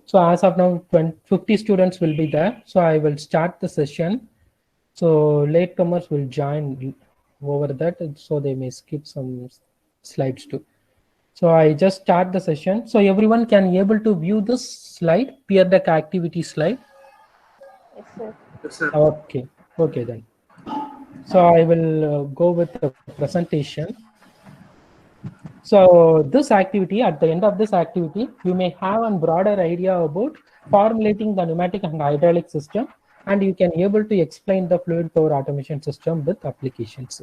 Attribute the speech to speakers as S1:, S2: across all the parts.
S1: So as of now, 50 students will be there. So I will start the session. So latecomers will join over that, so they may skip some slides too. So I just start the session. So everyone can able to view this slide, peer deck activity slide.
S2: Yes, sir.
S3: Yes, sir.
S1: Okay, okay then. So I will go with the presentation. So this activity, at the end of this activity, you may have a broader idea about formulating the pneumatic and hydraulic system, and you can able to explain the fluid power automation system with applications.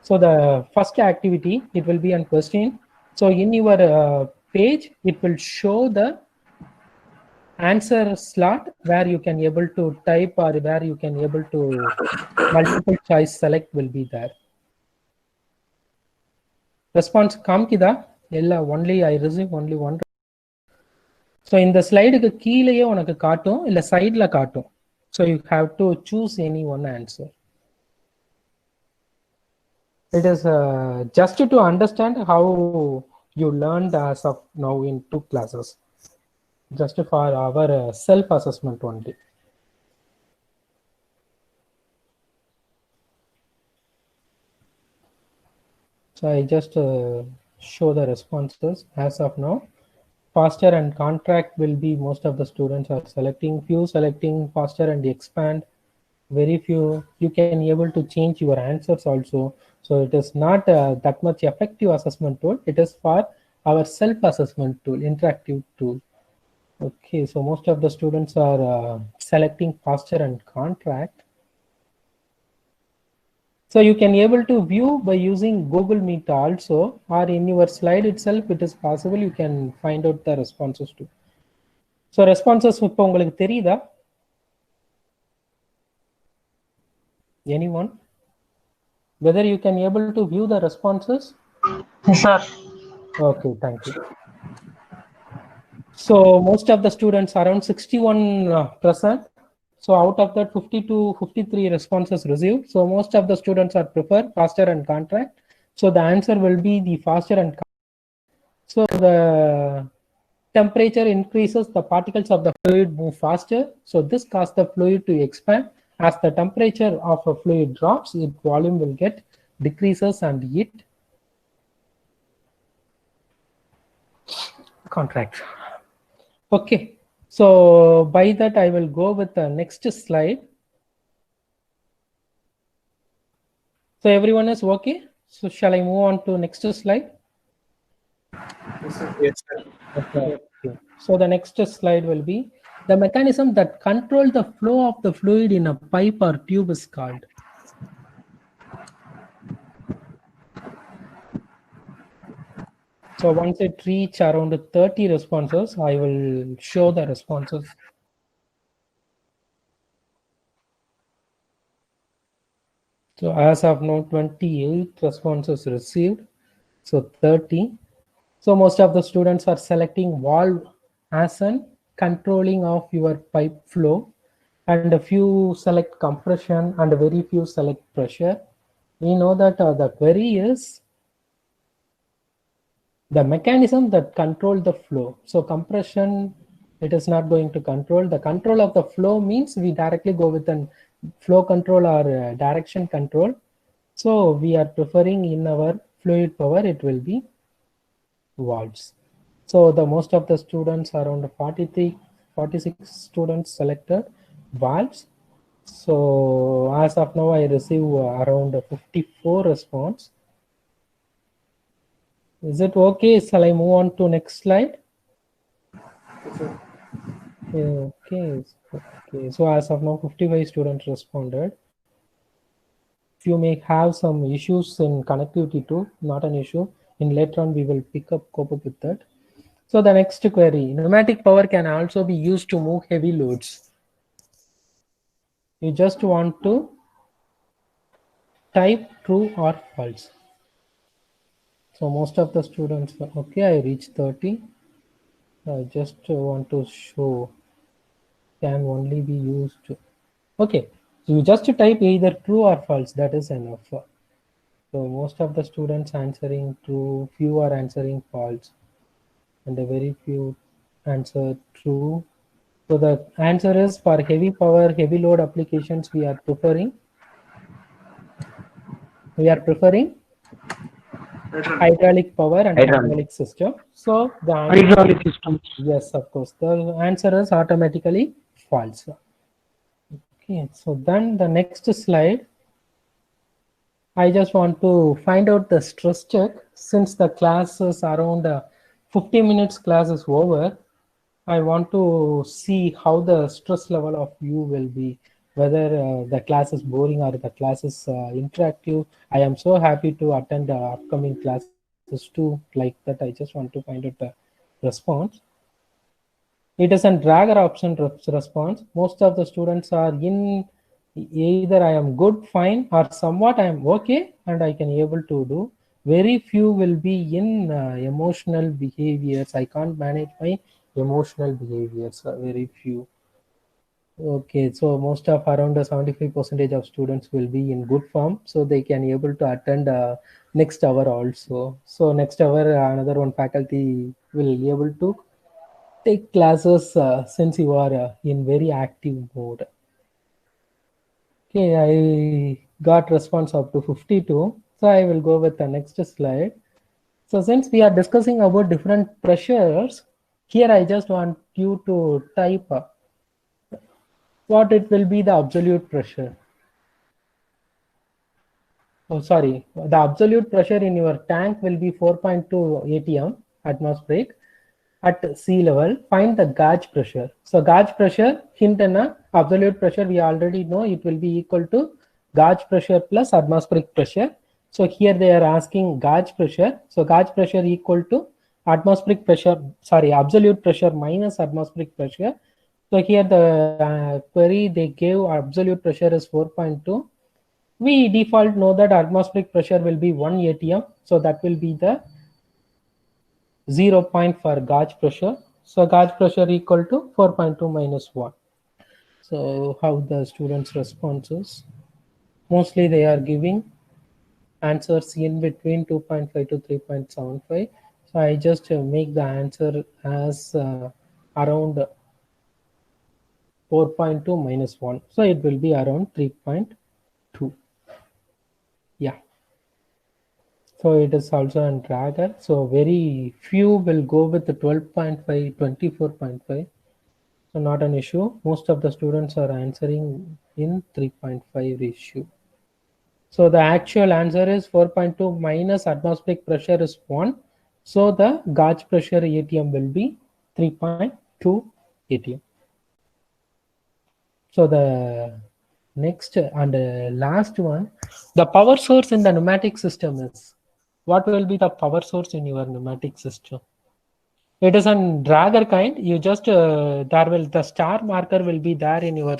S1: So the first activity, it will be a question. So in your page, it will show the answer slot where you can able to type, or where you can able to multiple choice select will be there. Response காமிக்குதா இல்ல only I receive only one. So இந்த ஸ்லைடுக்கு கீழேயே உனக்கு காட்டும் இல்ல சைடுல காட்டும். So you have to choose any one answer. It is just to understand how you learned as of now in 2 classes, just for our self assessment only. So I just show the responses as of now. Faster and contract will be most of the students are selecting, few selecting faster and expand, very few. You can able to change your answers also. So it is not that much effective assessment tool. It is for our self assessment tool, interactive tool. Okay, so most of the students are selecting faster and contract. So you can able to view by using Google Meet also, or in your slide itself it is possible you can find out the responses too. So responses இப்போ உங்களுக்கு தெரியுதா? Anyone? Whether you can able to view the responses?
S2: Yes, sir.
S1: Okay, thank you. So most of the students, around 61%. So out of that, 50 to 53 responses received. So most of the students are prefer faster and contract. So the answer will be the faster and contract. So the temperature increases, the particles of the fluid move faster. So this causes the fluid to expand. As the temperature of a fluid drops, its volume will get decreases and it contracts. Okay, so by that I will go with the next slide. So everyone is okay? So shall I move on to next slide?
S3: Yes, sir. Yes, sir.
S1: Okay. So the next slide will be the mechanism that control the flow of the fluid in a pipe or tube is called. So once it reach around 30 responses, I will show the responses. So as of now, 28 responses received. So 30. So most of the students are selecting valve as an controlling of your pipe flow, and a few select compression and very few select pressure. We know that the query is the mechanism that control the flow. So compression, it is not going to control. The control of the flow means we directly go with an flow control or direction control. So we are preferring in our fluid power, it will be valves. So the most of the students, around 43, 46 students selected valves. So as of now, I receive around 54 response. Is it okay? Shall I move on to next slide?
S3: Yes, sir.
S1: Okay. Okay. So as of now, 55 students responded. If you may have some issues in connectivity too, not an issue. In later on, we will cope up with that. So the next query, pneumatic power can also be used to move heavy loads. You just want to type true or false. So most of the students, okay, I reached 30. I just want to show can only be used. Okay, so you just type either true or false, that is enough. So most of the students answering true, few are answering false, and a very few Answer true. So the answer is for heavy power, heavy load applications, we are preferring
S3: Hydraulic.
S1: hydraulic power and
S4: Hydraulic.
S1: hydraulic system. So the answer,
S5: Hydraulic systems.
S1: yes, of course, the answer is automatically false. Okay, so then the next slide, I just want to find out the stress check. Since the class is around 50 minutes class is over, I want to see how the stress level of you will be, whether the class is boring or the class is interactive. I am so happy to attend the upcoming classes too, like that. I just want to find out the response. It is a dragger option response. Most of the students are in either I am good, fine, or somewhat I am okay and I can able to do. Very few will be in emotional behaviors. I can't manage my emotional behaviors. Very few. Okay, so most of around 75% of students will be in good form, so they can able to attend next hour also. So next hour, another one faculty will be able to take classes since you are in very active mode. Okay, I got response up to 52. So I will go with the next slide. So since we are discussing about different pressures, here I just want you to type what it will be the absolute pressure. Oh, sorry. The absolute pressure in your tank will be 4.2 atm atmospheric at sea level. Find the gauge pressure. So gauge pressure, hint and absolute pressure, we already know it will be equal to gauge pressure plus atmospheric pressure. So here they are asking gauge pressure. So gauge pressure equal to atmospheric pressure, sorry, absolute pressure minus atmospheric pressure. So here the query they gave absolute pressure is 4.2. We default know that atmospheric pressure will be 1 atm. So that will be the 0 point for gauge pressure. So gauge pressure equal to 4.2 minus 1. So how the students' responses? Mostly they are giving answers in between 2.5 to 3.75. So I just make the answer as around 4.2 minus 1. So it will be around 3.2. Yeah. So it is also a dragger. So very few will go with the 12.5, 24.5. So not an issue. Most of the students are answering in 3.5 ratio. So the actual answer is 4.2 minus atmospheric pressure is 1. So the gauge pressure atm will be 3.2 atm. So the next and last one, the power source in the pneumatic system is, what will be the power source in your pneumatic system? It is a dragger kind. You just there will the star marker will be there in your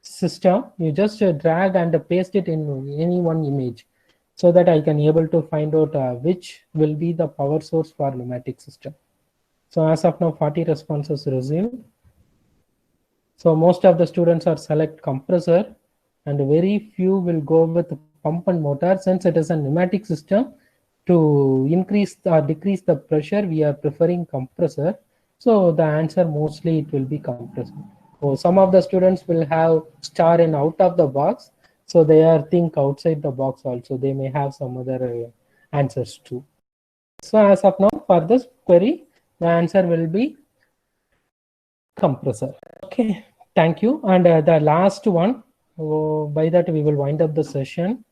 S1: system. You just drag and paste it in any one image, so that I can able to find out which will be the power source for pneumatic system. So as of now, 40 responses received. So most of the students are select compressor, and very few will go with pump and motor. Since it is a pneumatic system, to increase or decrease the pressure, we are preferring compressor. So the answer mostly it will be compressor. So some of the students will have star in out of the box. So they are think outside the box also. They may have some other answers too. So as of now, for this query, the answer will be compressor. Okay, thank you. And the last one, by that we will wind up the session.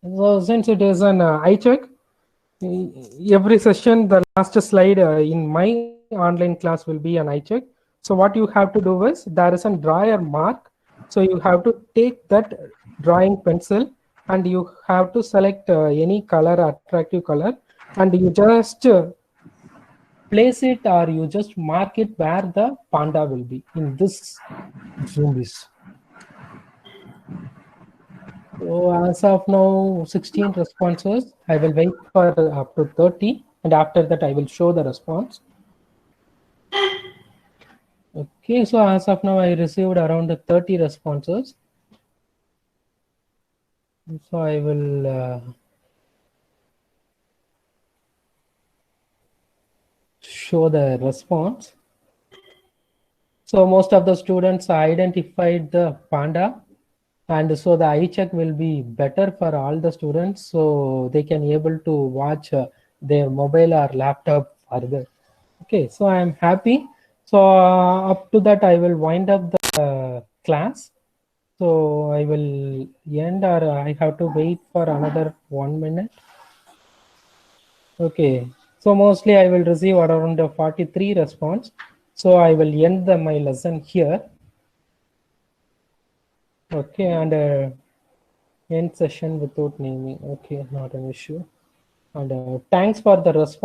S1: So since it is an eye check, every session the last slide in my online class will be an eye check. So what you have to do is there is a drawer mark. So you have to take that drawing pencil and you have to select any color, attractive color, and you just place it or you just mark it where the panda will be in this zoomies. So as of now, 16 responses. I will wait for up to 30, and after that I will show the response. Okay, so as of now, I received around 30 responses. So I will show the response. So most of the students identified the panda, and so the eye check will be better for all the students, so they can able to watch their mobile or laptop further. Okay, so I am happy. So up to that, I will wind up the class. So I will end, or I have to wait for another 1 minute. Okay, so mostly I will receive around 43 response. So I will end my lesson here. Okay, and end session without naming. Okay, not an issue. And thanks for the response.